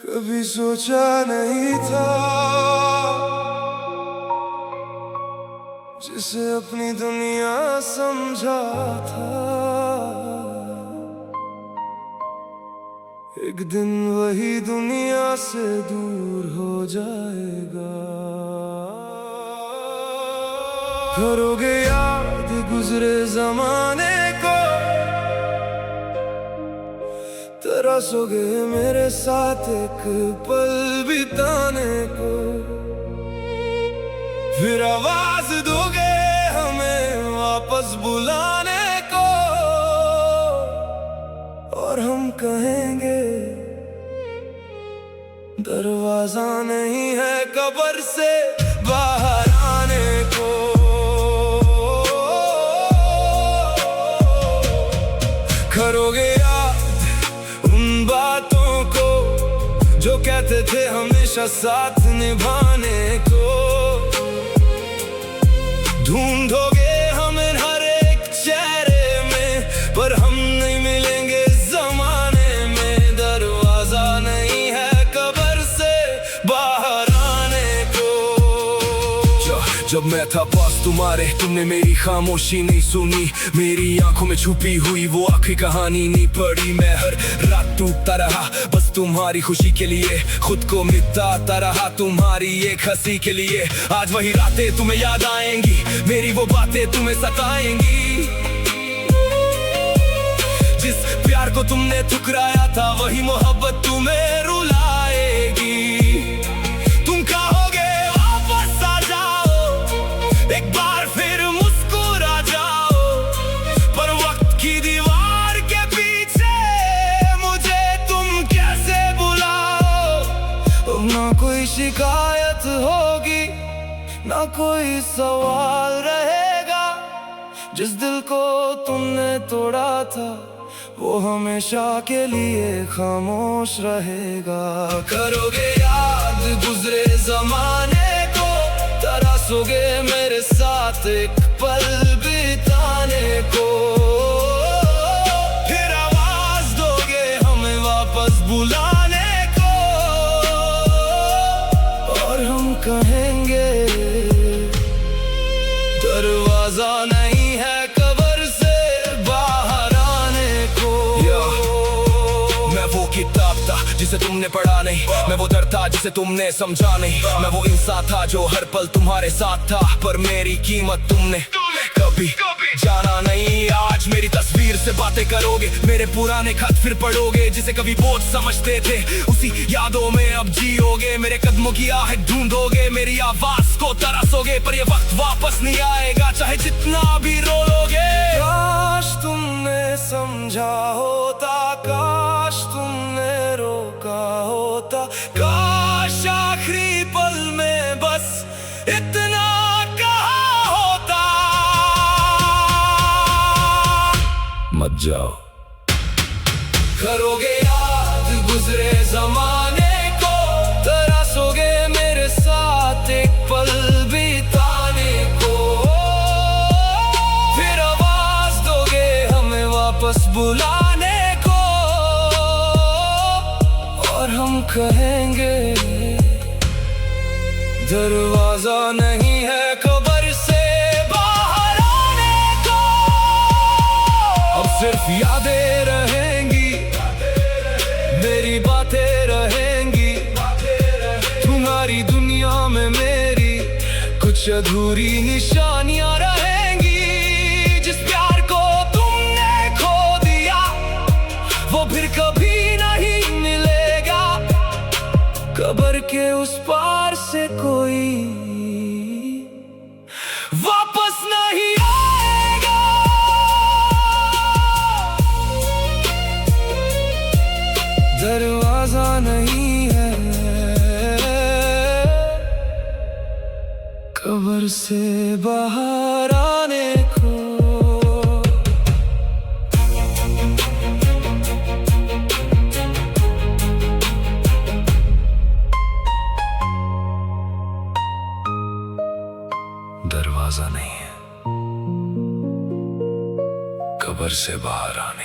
कभी सोचा नहीं था जिसे अपनी दुनिया समझा था, एक दिन वही दुनिया से दूर हो जाएगा। करोगे याद गुजरे जमाने को, तरसोगे मेरे साथ एक पल बिताने को, फिर आवाज दोगे हमें वापस बुलाने को, और हम कहेंगे दरवाजा नहीं है कब्र से बाहर आने को। करोगे याद उन बातों को जो कहते थे हमेशा साथ निभाने को, ढूंढोगे हमें हर एक चेहरे में, पर हम नहीं मिलेंगे जमाने में। दरवाजा नहीं है कब्र से बाहर आने को। जब मैं था पास तुम्हारे, तुमने मेरी खामोशी नहीं सुनी, मेरी आंखों में छुपी हुई वो आखिरी कहानी नहीं पढ़ी। मैं हर रात टूटता रहा बस तुम्हारी खुशी के लिए, खुद को मिटाता रहा तुम्हारी एक हंसी के लिए। आज वही रातें तुम्हें याद आएंगी, मेरी वो बातें तुम्हें सताएंगी। जिस प्यार को तुमने ठुकराया था वही मोहब्बत तुम्हें रुलाएगी। तुम कहोगे वापस आ जाओ, एक बार फिर मुस्कुरा जाओ, पर वक्त की दीवार के पीछे मुझे तुम कैसे बुलाओ। ना कोई शिकायत होगी ना कोई सवाल रहेगा, जिस दिल को तुमने तोड़ा था वो हमेशा के लिए खामोश रहेगा। करोगे याद गुजरे जमाने को, तरसोगे मेरे साथ एक पल बिताने को, फिर आवाज दोगे हमें वापस बुलाने को, और हम कहेंगे दरवाजा नहीं है कब्र से बाहर आने को। मैं वो किताब था जिसे तुमने पढ़ा नहीं, मैं वो दर्द था जिसे तुमने समझा नहीं, मैं वो इंसान था जो हर पल तुम्हारे साथ था, पर मेरी कीमत तुमने कभी जाना नहीं। आज मेरी तस्वीर से बातें करोगे, मेरे पुराने खत फिर पढ़ोगे, जिसे कभी बोझ समझते थे उसी यादों में अब जियोगे। मेरे कदमों की आहट ढूंढोगे, मेरी आवाज को तरसोगे, पर ये वक्त वापस नहीं आएगा चाहे जितना भी रो लोगे। काश तुमने समझा होता, काश तुमने रोका होता, काश आखिरी पल में बस इतना कहा होता। मत जाओ। करोगे याद गुजरे जमाने को, तरसोगे मेरे साथ एक पल बिताने को, फिर आवाज दोगे हमें वापस बुलाने को, और हम कहेंगे दरवाजा नहीं है कब्र से बाहर आने को। अब सिर्फ यादें रहेंगी, मेरी बातें रहेंगी, तुम्हारी दुनिया में मेरी कुछ अधूरी निशानियां रहेंगी। जिस प्यार को तुमने खो दिया वो फिर कभी नहीं मिलेगा, कब्र के उस पार से कोई वापस नहीं आएगा। दरवाजा नहीं है कब्र से बाहर आने को। दरवाजा नहीं है कब्र से बाहर आने